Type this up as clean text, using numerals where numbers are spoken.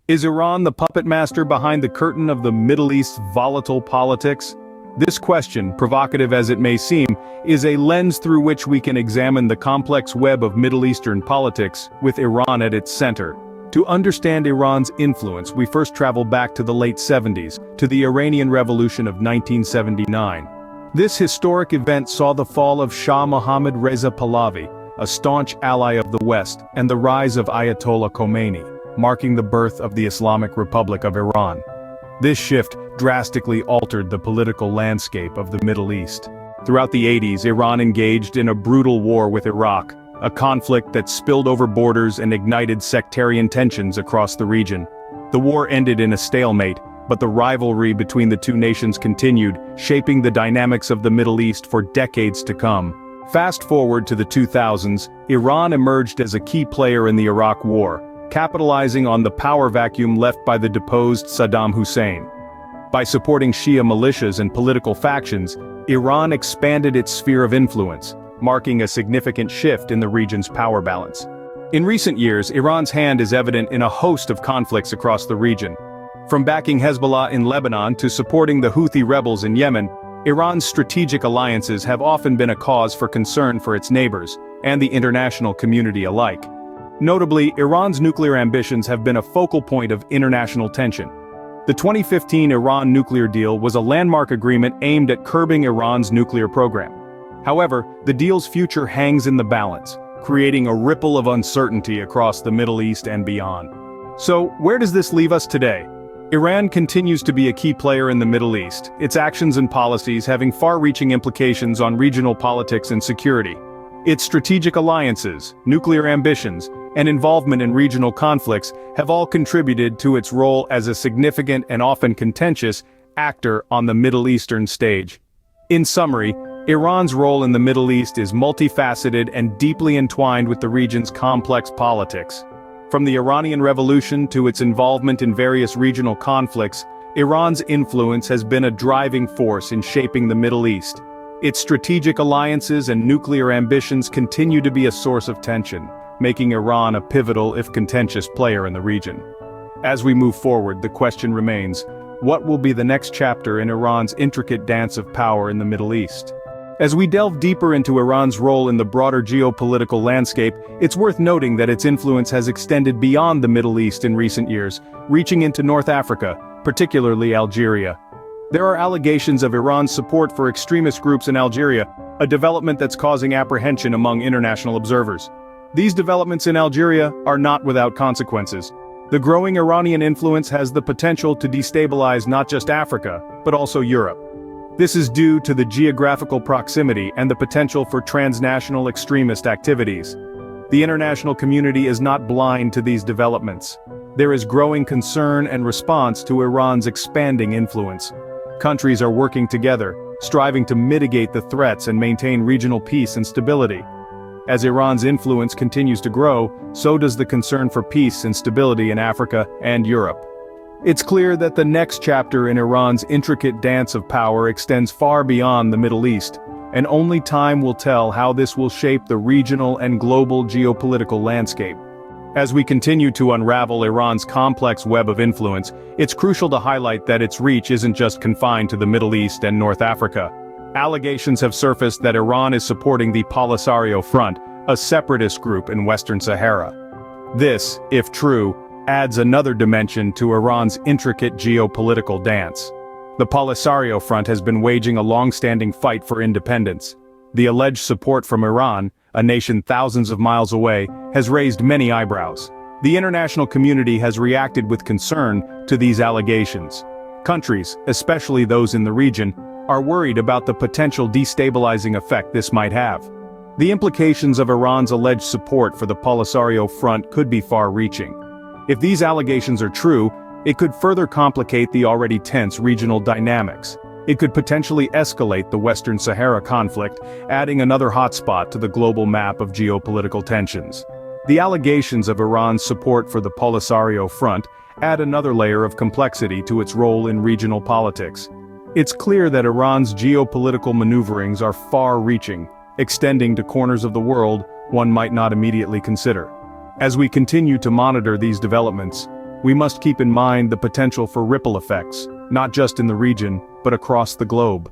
Is Iran the puppet master behind the curtain of the Middle East's volatile politics? This question, provocative as it may seem, is a lens through which we can examine the complex web of Middle Eastern politics, with Iran at its center. To understand Iran's influence, we first travel back to the late 70s, to the Iranian Revolution of 1979. This historic event saw the fall of Shah Mohammad Reza Pahlavi, a staunch ally of the West, and the rise of Ayatollah Khomeini, marking the birth of the Islamic Republic of Iran. This shift drastically altered the political landscape of the Middle East. Throughout the 80s, Iran engaged in a brutal war with Iraq, a conflict that spilled over borders and ignited sectarian tensions across the region. The war ended in a stalemate, but the rivalry between the two nations continued, shaping the dynamics of the Middle East for decades to come. Fast forward to the 2000s, Iran emerged as a key player in the Iraq War, capitalizing on the power vacuum left by the deposed Saddam Hussein. By supporting Shia militias and political factions, Iran expanded its sphere of influence, marking a significant shift in the region's power balance. In recent years, Iran's hand is evident in a host of conflicts across the region. From backing Hezbollah in Lebanon to supporting the Houthi rebels in Yemen, Iran's strategic alliances have often been a cause for concern for its neighbors, and the international community alike. Notably, Iran's nuclear ambitions have been a focal point of international tension. The 2015 Iran nuclear deal was a landmark agreement aimed at curbing Iran's nuclear program. However, the deal's future hangs in the balance, creating a ripple of uncertainty across the Middle East and beyond. So, where does this leave us today? Iran continues to be a key player in the Middle East, its actions and policies having far-reaching implications on regional politics and security. Its strategic alliances, nuclear ambitions, and involvement in regional conflicts have all contributed to its role as a significant and often contentious actor on the Middle Eastern stage. In summary, Iran's role in the Middle East is multifaceted and deeply entwined with the region's complex politics. From the Iranian Revolution to its involvement in various regional conflicts, Iran's influence has been a driving force in shaping the Middle East. Its strategic alliances and nuclear ambitions continue to be a source of tension, making Iran a pivotal if contentious player in the region. As we move forward, the question remains, what will be the next chapter in Iran's intricate dance of power in the Middle East? As we delve deeper into Iran's role in the broader geopolitical landscape, it's worth noting that its influence has extended beyond the Middle East in recent years, reaching into North Africa, particularly Algeria. There are allegations of Iran's support for extremist groups in Algeria, a development that's causing apprehension among international observers. These developments in Algeria are not without consequences. The growing Iranian influence has the potential to destabilize not just Africa, but also Europe. This is due to the geographical proximity and the potential for transnational extremist activities. The international community is not blind to these developments. There is growing concern and response to Iran's expanding influence. Countries are working together, striving to mitigate the threats and maintain regional peace and stability. As Iran's influence continues to grow, so does the concern for peace and stability in Africa and Europe. It's clear that the next chapter in Iran's intricate dance of power extends far beyond the Middle East, and only time will tell how this will shape the regional and global geopolitical landscape. As we continue to unravel Iran's complex web of influence, it's crucial to highlight that its reach isn't just confined to the Middle East and North Africa. Allegations have surfaced that Iran is supporting the Polisario Front, a separatist group in Western Sahara. This, if true, adds another dimension to Iran's intricate geopolitical dance. The Polisario Front has been waging a long-standing fight for independence. The alleged support from Iran, a nation thousands of miles away, has raised many eyebrows. The international community has reacted with concern to these allegations. Countries, especially those in the region, are worried about the potential destabilizing effect this might have. The implications of Iran's alleged support for the Polisario Front could be far-reaching. If these allegations are true, it could further complicate the already tense regional dynamics. It could potentially escalate the Western Sahara conflict, adding another hotspot to the global map of geopolitical tensions. The allegations of Iran's support for the Polisario Front add another layer of complexity to its role in regional politics. It's clear that Iran's geopolitical maneuverings are far-reaching, extending to corners of the world one might not immediately consider. As we continue to monitor these developments, we must keep in mind the potential for ripple effects, not just in the region, but across the globe.